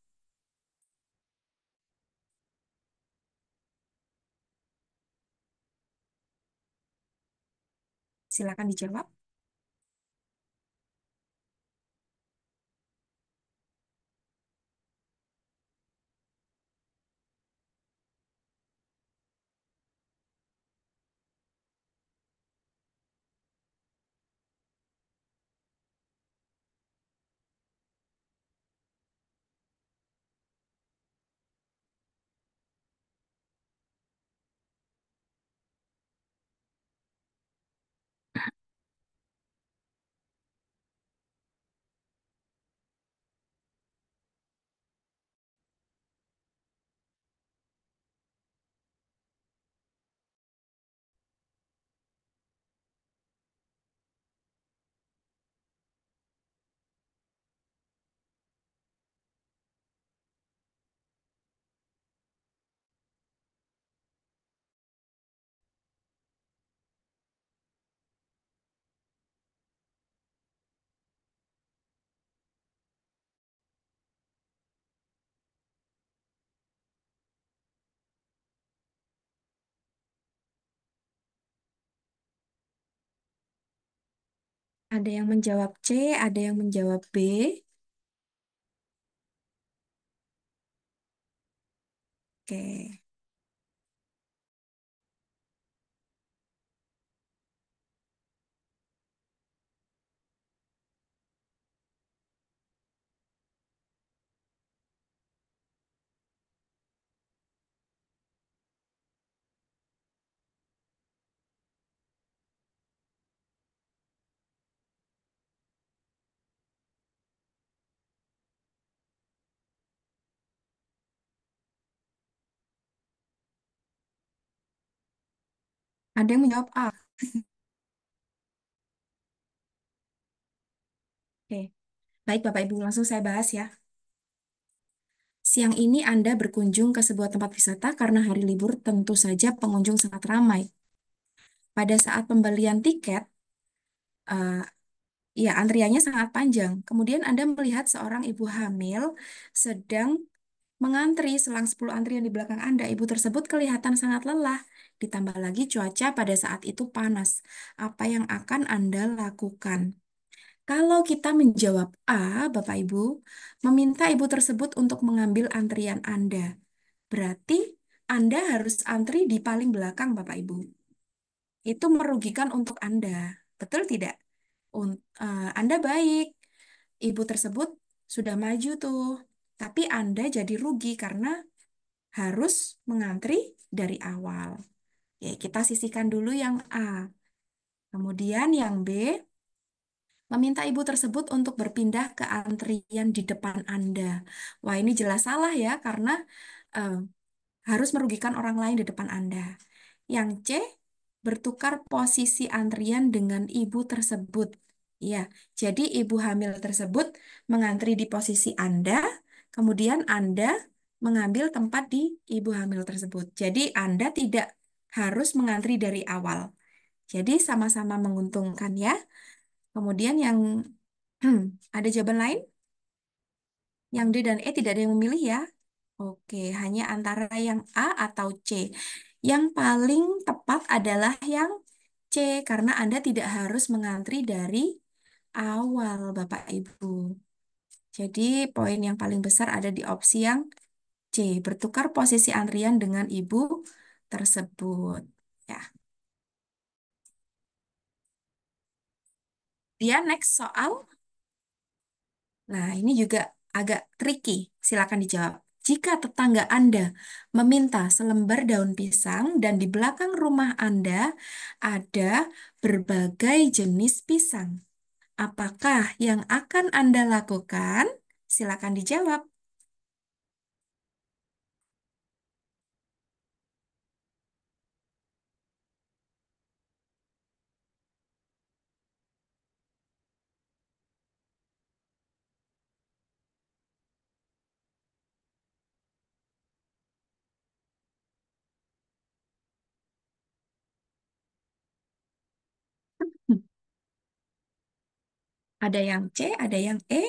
Silakan dijawab. Ada yang menjawab C, ada yang menjawab B. Oke. Ada yang menjawab A. Oke. Baik, Bapak Ibu, langsung saya bahas ya. Siang ini Anda berkunjung ke sebuah tempat wisata karena hari libur tentu saja pengunjung sangat ramai. Pada saat pembelian tiket, eh, ya antriannya sangat panjang. Kemudian Anda melihat seorang ibu hamil sedang mengantri selang 10 antrian di belakang Anda. Ibu tersebut kelihatan sangat lelah. Ditambah lagi cuaca pada saat itu panas. Apa yang akan Anda lakukan? Kalau kita menjawab A, Bapak Ibu, meminta ibu tersebut untuk mengambil antrian Anda. Berarti Anda harus antri di paling belakang, Bapak Ibu. Itu merugikan untuk Anda. Betul tidak? Anda baik. Ibu tersebut sudah maju tuh. Tapi Anda jadi rugi karena harus mengantri dari awal. Ya, kita sisihkan dulu yang A. Kemudian yang B, meminta ibu tersebut untuk berpindah ke antrian di depan Anda. Wah, ini jelas salah ya, karena eh, harus merugikan orang lain di depan Anda. Yang C, bertukar posisi antrian dengan ibu tersebut. Ya, jadi ibu hamil tersebut mengantri di posisi Anda, kemudian Anda mengambil tempat di ibu hamil tersebut. Jadi Anda tidak harus mengantri dari awal. Jadi sama-sama menguntungkan ya. Kemudian yang ada jawaban lain? Yang D dan E tidak ada yang memilih ya. Oke, hanya antara yang A atau C. Yang paling tepat adalah yang C, karena Anda tidak harus mengantri dari awal, Bapak Ibu. Jadi, poin yang paling besar ada di opsi yang C, bertukar posisi antrian dengan ibu tersebut. Ya, dia next soal. Nah, ini juga agak tricky. Silakan dijawab. Jika tetangga Anda meminta selembar daun pisang dan di belakang rumah Anda ada berbagai jenis pisang, apakah yang akan Anda lakukan? Silakan dijawab. Ada yang C, ada yang E.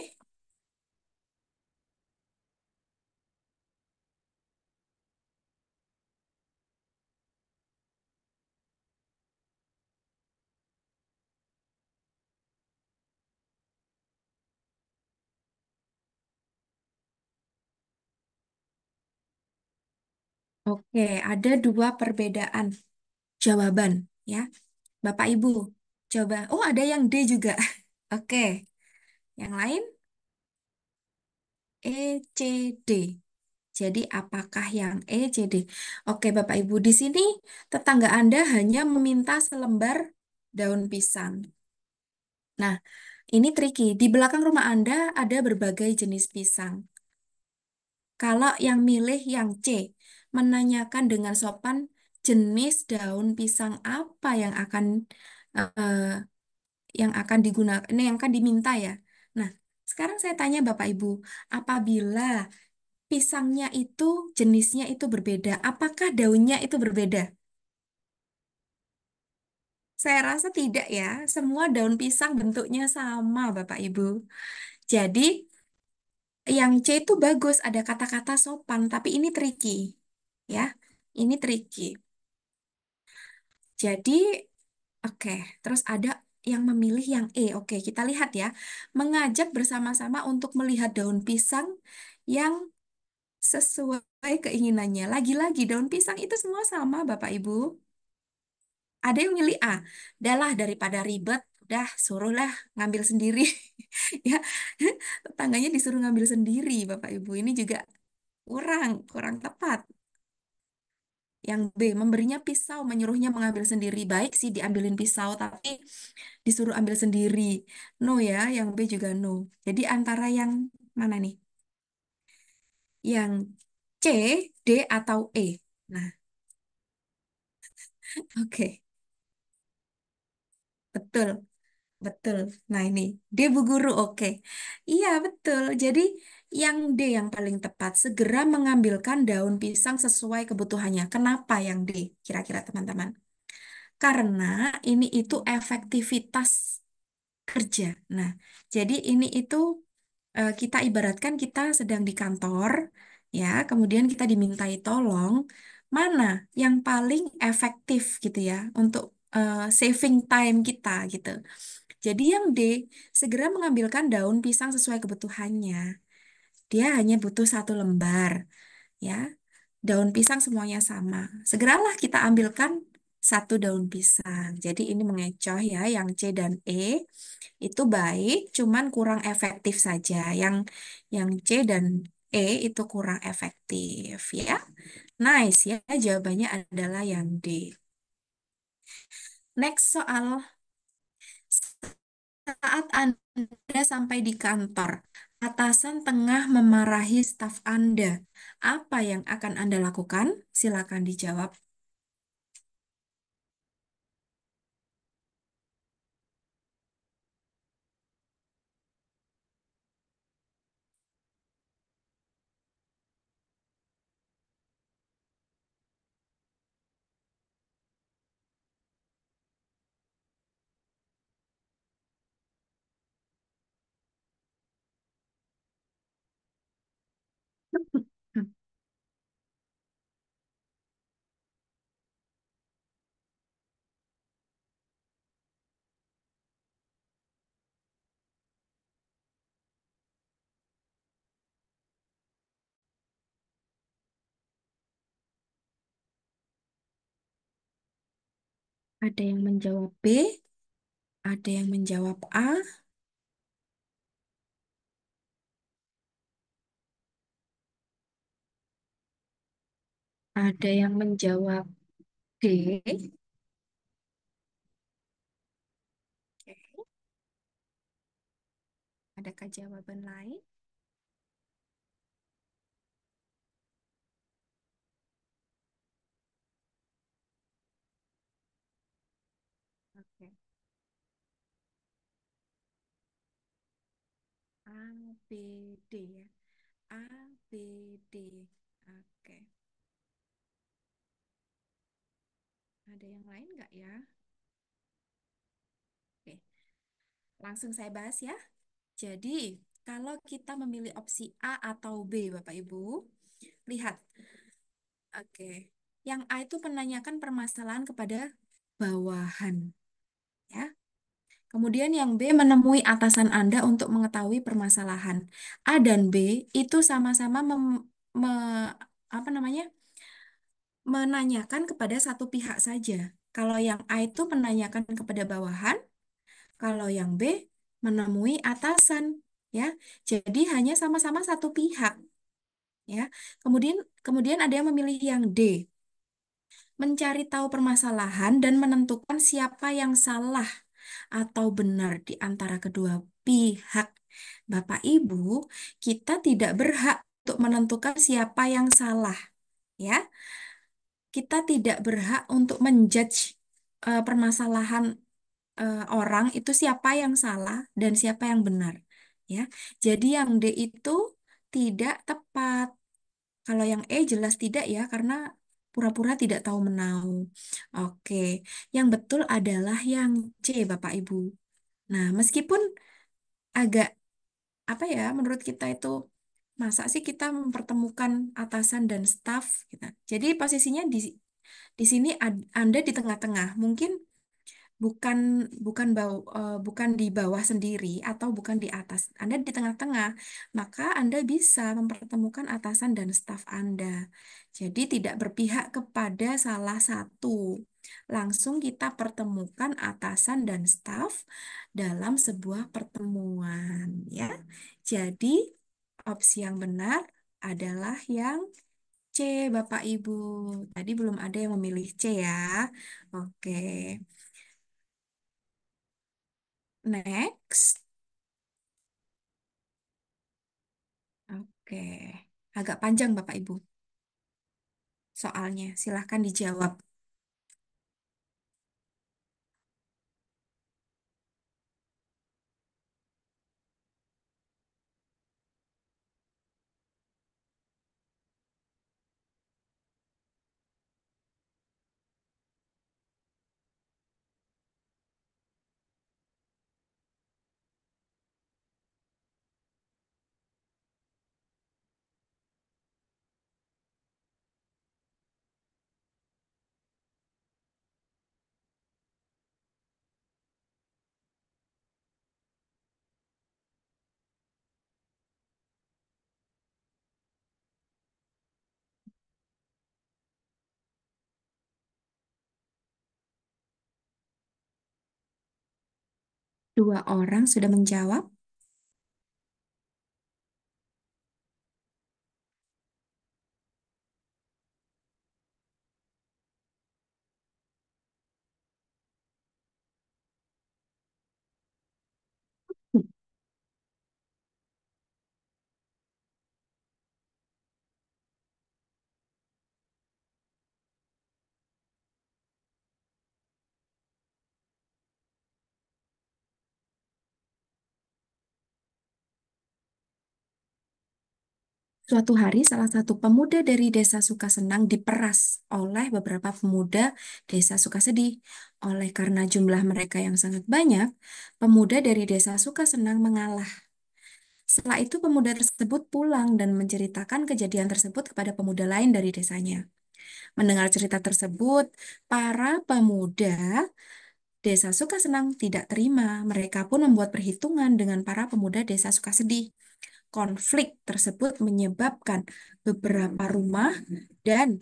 Oke, ada dua perbedaan jawaban ya. Bapak Ibu, coba. Oh, ada yang D juga. Oke, yang lain E, C, D. Jadi apakah yang E, C, D? Oke, Bapak Ibu, di sini tetangga Anda hanya meminta selembar daun pisang. Nah, ini tricky. Di belakang rumah Anda ada berbagai jenis pisang. Kalau yang milih yang C, menanyakan dengan sopan jenis daun pisang apa eh, yang akan digunakan, ini yang akan diminta ya. Nah, sekarang saya tanya Bapak Ibu, apabila pisangnya itu jenisnya itu berbeda, apakah daunnya itu berbeda? Saya rasa tidak ya. Semua daun pisang bentuknya sama, Bapak Ibu. Jadi, yang C itu bagus, ada kata-kata sopan, tapi ini tricky. Ya, ini tricky. Jadi, oke, terus ada yang memilih yang E. Oke, kita lihat ya. Mengajak bersama-sama untuk melihat daun pisang yang sesuai keinginannya. Lagi-lagi daun pisang itu semua sama, Bapak Ibu. Ada yang milih A. Dahlah daripada ribet, udah suruhlah ngambil sendiri. Ya, tetangganya disuruh ngambil sendiri, Bapak Ibu. Ini juga kurang, kurang tepat. Yang B, memberinya pisau, menyuruhnya mengambil sendiri. Baik sih diambilin pisau, tapi disuruh ambil sendiri. No ya, yang B juga no. Jadi antara yang mana nih? Yang C, D, atau E? Nah, oke. Betul, betul. Nah ini, D Bu Guru, oke. Iya, betul. Jadi yang D yang paling tepat, segera mengambilkan daun pisang sesuai kebutuhannya. Kenapa yang D? Kira-kira teman-teman. Karena ini itu efektivitas kerja. Nah, jadi ini itu kita ibaratkan kita sedang di kantor, ya, kemudian kita dimintai tolong, mana yang paling efektif gitu ya untuk saving time kita gitu. Jadi yang D, segera mengambilkan daun pisang sesuai kebutuhannya. Dia hanya butuh satu lembar, ya. Daun pisang semuanya sama. Segeralah kita ambilkan satu daun pisang. Jadi ini mengecoh ya, yang C dan E itu baik, cuman kurang efektif saja. Yang C dan E itu kurang efektif ya. Nice ya, jawabannya adalah yang D. Next soal. Saat Anda sampai di kantor, atasan tengah memarahi staf Anda. Apa yang akan Anda lakukan? Silakan dijawab. Ada yang menjawab B, ada yang menjawab A. Ada yang menjawab D. Oke. Adakah jawaban lain? Oke. A, B, D ya. A, B, D. Oke. Ada yang lain nggak ya? Oke. Langsung saya bahas ya. Jadi, kalau kita memilih opsi A atau B, Bapak Ibu, lihat. Oke. Yang A itu menanyakan permasalahan kepada bawahan, ya. Kemudian yang B menemui atasan Anda untuk mengetahui permasalahan. A dan B itu sama-sama apa namanya? Menanyakan kepada satu pihak saja. Kalau yang A itu menanyakan kepada bawahan, kalau yang B menemui atasan, ya. Jadi hanya sama-sama satu pihak, ya. Kemudian kemudian ada yang memilih yang D, mencari tahu permasalahan dan menentukan siapa yang salah atau benar di antara kedua pihak. Bapak Ibu, kita tidak berhak untuk menentukan siapa yang salah, ya. Kita tidak berhak untuk menjudge permasalahan orang itu siapa yang salah dan siapa yang benar, ya. Jadi yang D itu tidak tepat. Kalau yang E jelas tidak ya, karena pura-pura tidak tahu menau. Oke, yang betul adalah yang C, Bapak Ibu. Nah, meskipun agak apa ya, menurut kita itu masa sih kita mempertemukan atasan dan staf gitu. Jadi posisinya di sini Anda di tengah-tengah. Mungkin bukan bukan di bawah sendiri atau bukan di atas. Anda di tengah-tengah, maka Anda bisa mempertemukan atasan dan staf Anda. Jadi tidak berpihak kepada salah satu. Langsung kita pertemukan atasan dan staf dalam sebuah pertemuan, ya. Jadi opsi yang benar adalah yang C, Bapak Ibu. Tadi belum ada yang memilih C ya. Oke. Next. Oke. Agak panjang Bapak Ibu soalnya. Silahkan dijawab. Dua orang sudah menjawab. Suatu hari, salah satu pemuda dari desa Sukasenang diperas oleh beberapa pemuda desa Sukasedih. Oleh karena jumlah mereka yang sangat banyak, pemuda dari desa Sukasenang mengalah. Setelah itu, pemuda tersebut pulang dan menceritakan kejadian tersebut kepada pemuda lain dari desanya. Mendengar cerita tersebut, para pemuda Desa Sukasenang tidak terima. Mereka pun membuat perhitungan dengan para pemuda Desa Sukasedih. Konflik tersebut menyebabkan beberapa rumah dan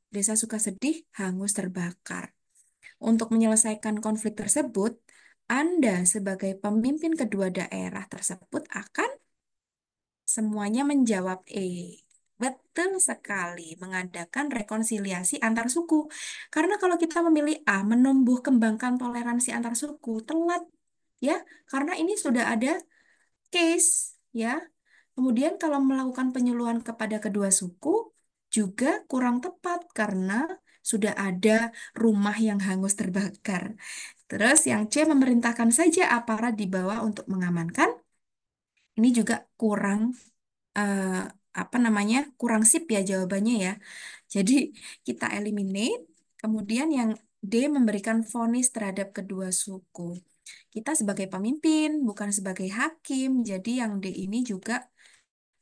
Desa Sukasedih hangus terbakar. Untuk menyelesaikan konflik tersebut, Anda sebagai pemimpin kedua daerah tersebut akan semuanya menjawab E. Betul sekali, mengadakan rekonsiliasi antar suku. Karena kalau kita memilih A, menumbuh kembangkan toleransi antar suku, telat ya, karena ini sudah ada case ya. Kemudian kalau melakukan penyuluhan kepada kedua suku juga kurang tepat karena sudah ada rumah yang hangus terbakar. Terus yang C, memerintahkan saja aparat di bawah untuk mengamankan. Ini juga kurang eh, apa namanya? Kurang sip ya jawabannya ya. Jadi kita eliminate. Kemudian yang D, memberikan vonis terhadap kedua suku. Kita sebagai pemimpin, bukan sebagai hakim. Jadi yang D ini juga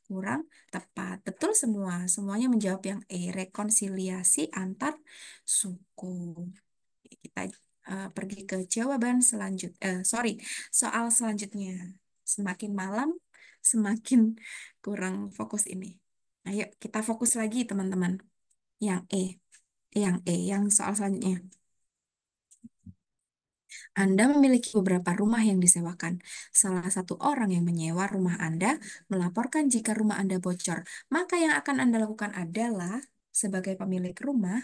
kurang tepat. Betul semua. Semuanya menjawab yang E, rekonsiliasi antar suku. Kita pergi ke jawaban sorry, soal selanjutnya. Semakin malam, semakin kurang fokus ini. Ayo kita fokus lagi teman-teman. Yang E, yang soal selanjutnya. Anda memiliki beberapa rumah yang disewakan. Salah satu orang yang menyewa rumah Anda melaporkan jika rumah Anda bocor. Maka yang akan Anda lakukan adalah sebagai pemilik rumah.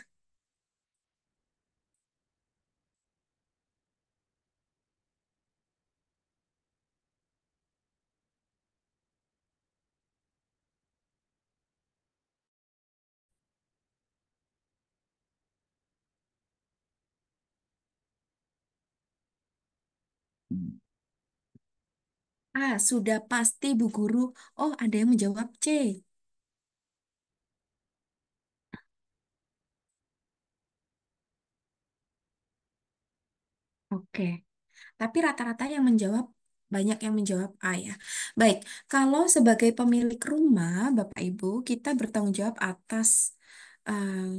Sudah pasti Bu Guru. Oh, ada yang menjawab C. Oke. Tapi rata-rata yang menjawab, banyak yang menjawab A ya. Baik, kalau sebagai pemilik rumah, Bapak Ibu, kita bertanggung jawab atas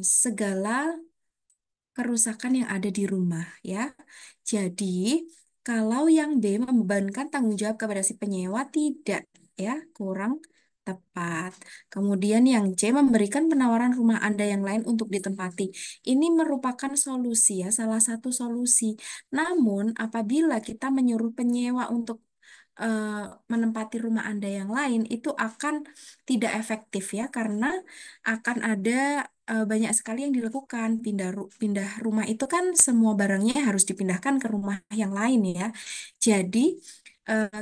segala kerusakan yang ada di rumah ya. Jadi, kalau yang B membebankan tanggung jawab kepada si penyewa tidak ya, kurang tepat. Kemudian yang C memberikan penawaran rumah Anda yang lain untuk ditempati. Ini merupakan solusi ya, salah satu solusi. Namun, apabila kita menyuruh penyewa untuk eh, menempati rumah Anda yang lain, itu akan tidak efektif ya, karena akan ada banyak sekali yang dilakukan. Pindah rumah itu kan semua barangnya harus dipindahkan ke rumah yang lain ya. Jadi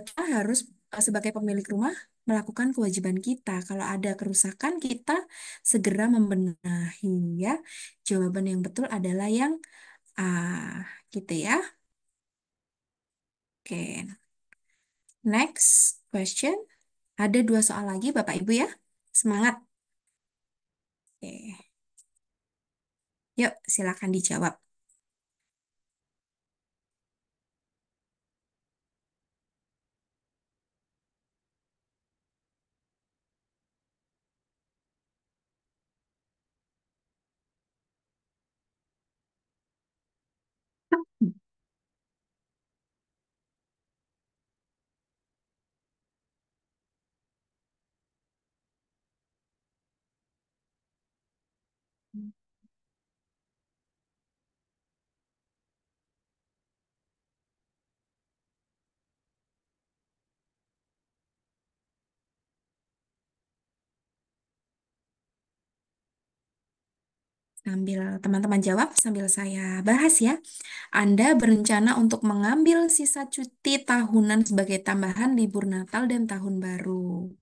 kita harus sebagai pemilik rumah melakukan kewajiban kita. Kalau ada kerusakan, kita segera membenahi ya. Jawaban yang betul adalah yang A, gitu ya. Oke, next question. Ada dua soal lagi, Bapak Ibu ya. Semangat. Oke. Yuk, silakan dijawab. Sambil teman-teman jawab, sambil saya bahas ya. Anda berencana untuk mengambil sisa cuti tahunan sebagai tambahan libur Natal dan Tahun Baru.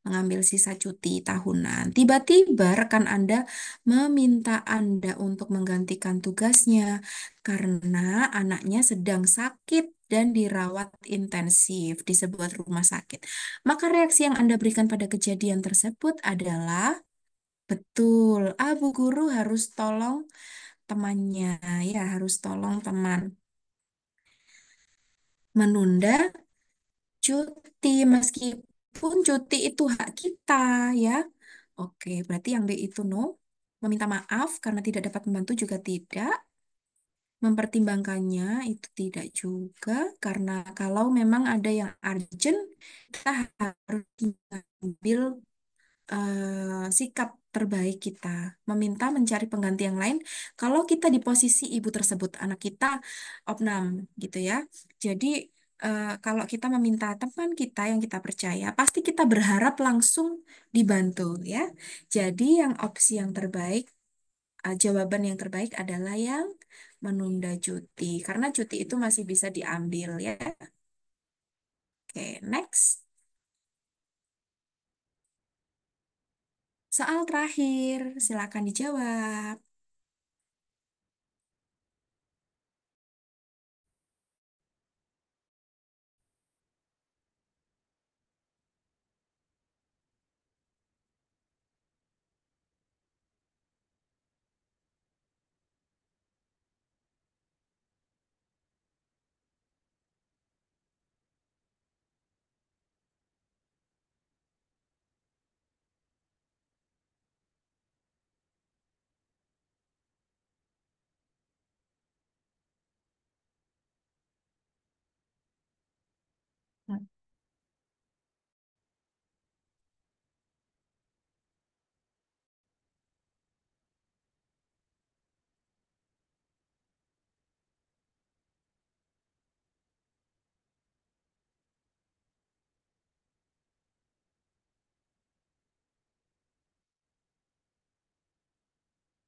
Mengambil sisa cuti tahunan. Tiba-tiba rekan Anda meminta Anda untuk menggantikan tugasnya karena anaknya sedang sakit dan dirawat intensif di sebuah rumah sakit. Maka reaksi yang Anda berikan pada kejadian tersebut adalah betul. Bu guru harus tolong temannya, ya harus tolong teman menunda cuti meskipun cuti itu hak kita, ya. Oke, berarti yang B itu no. Meminta maaf karena tidak dapat membantu juga tidak. Mempertimbangkannya itu tidak juga karena kalau memang ada yang urgent, kita harus mengambil sikap terbaik kita, meminta mencari pengganti yang lain. Kalau kita di posisi ibu tersebut, anak kita opnam gitu ya. Jadi kalau kita meminta teman kita yang kita percaya, pasti kita berharap langsung dibantu ya. Jadi yang opsi yang terbaik, jawaban yang terbaik adalah yang menunda cuti, karena cuti itu masih bisa diambil ya. Oke, next. Soal terakhir, silakan dijawab.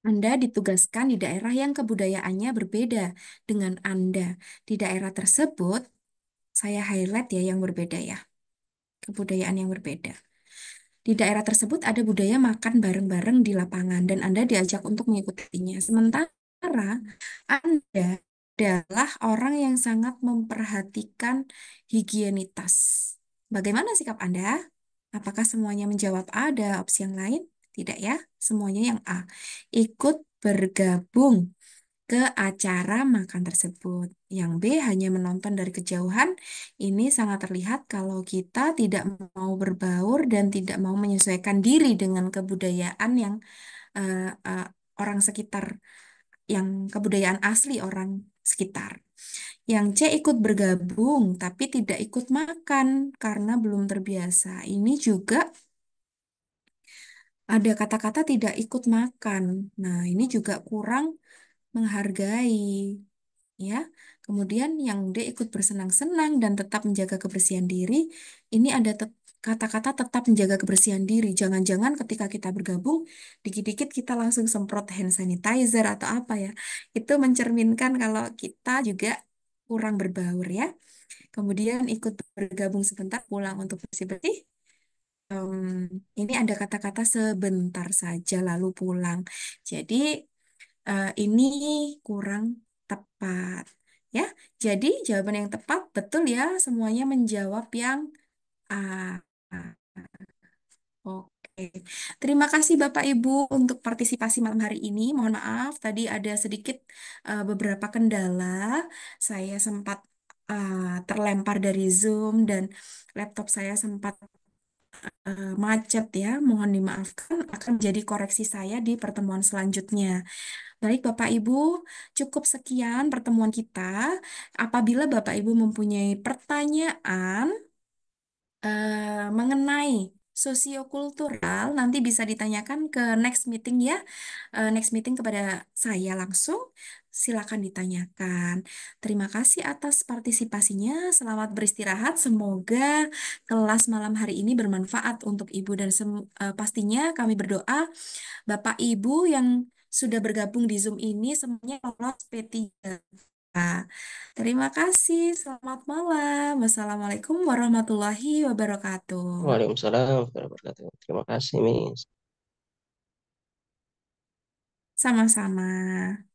Anda ditugaskan di daerah yang kebudayaannya berbeda dengan Anda. Di daerah tersebut, saya highlight ya yang berbeda ya, kebudayaan yang berbeda. Di daerah tersebut ada budaya makan bareng-bareng di lapangan dan Anda diajak untuk mengikutinya. Sementara Anda adalah orang yang sangat memperhatikan higienitas. Bagaimana sikap Anda? Apakah semuanya menjawab A? Ada opsi yang lain? Tidak ya, semuanya yang A. Ikut bergabung ke acara makan tersebut. Yang B hanya menonton dari kejauhan. Ini sangat terlihat kalau kita tidak mau berbaur dan tidak mau menyesuaikan diri dengan kebudayaan yang eh, eh, orang sekitar, yang kebudayaan asli orang sekitar. Yang C ikut bergabung tapi tidak ikut makan karena belum terbiasa. Ini juga ada kata-kata tidak ikut makan. Nah, ini juga kurang menghargai ya. Kemudian yang D ikut bersenang-senang dan tetap menjaga kebersihan diri. Ini ada kata-kata tetap menjaga kebersihan diri. Jangan-jangan ketika kita bergabung, dikit-dikit kita langsung semprot hand sanitizer atau apa ya. Itu mencerminkan kalau kita juga kurang berbaur ya. Kemudian ikut bergabung sebentar pulang untuk bersih-bersih. Em, ini ada kata-kata sebentar saja lalu pulang. Jadi ini kurang tepat. Ya, jadi jawaban yang tepat betul ya, semuanya menjawab yang A. Oke, terima kasih Bapak Ibu untuk partisipasi malam hari ini. Mohon maaf, tadi ada sedikit beberapa kendala. Saya sempat terlempar dari Zoom dan laptop saya sempat macet ya. Mohon dimaafkan, akan menjadi koreksi saya di pertemuan selanjutnya. Baik, Bapak Ibu, cukup sekian pertemuan kita. Apabila Bapak Ibu mempunyai pertanyaan mengenai sosiokultural, nanti bisa ditanyakan ke next meeting ya. Next meeting kepada saya langsung. Silakan ditanyakan. Terima kasih atas partisipasinya. Selamat beristirahat. Semoga kelas malam hari ini bermanfaat untuk Ibu dan pastinya kami berdoa Bapak Ibu yang sudah bergabung di Zoom ini semuanya lolos P3. Terima kasih, selamat malam. Wassalamualaikum warahmatullahi wabarakatuh. Waalaikumsalam warahmatullahi wabarakatuh. Terima kasih, Miss. Sama-sama.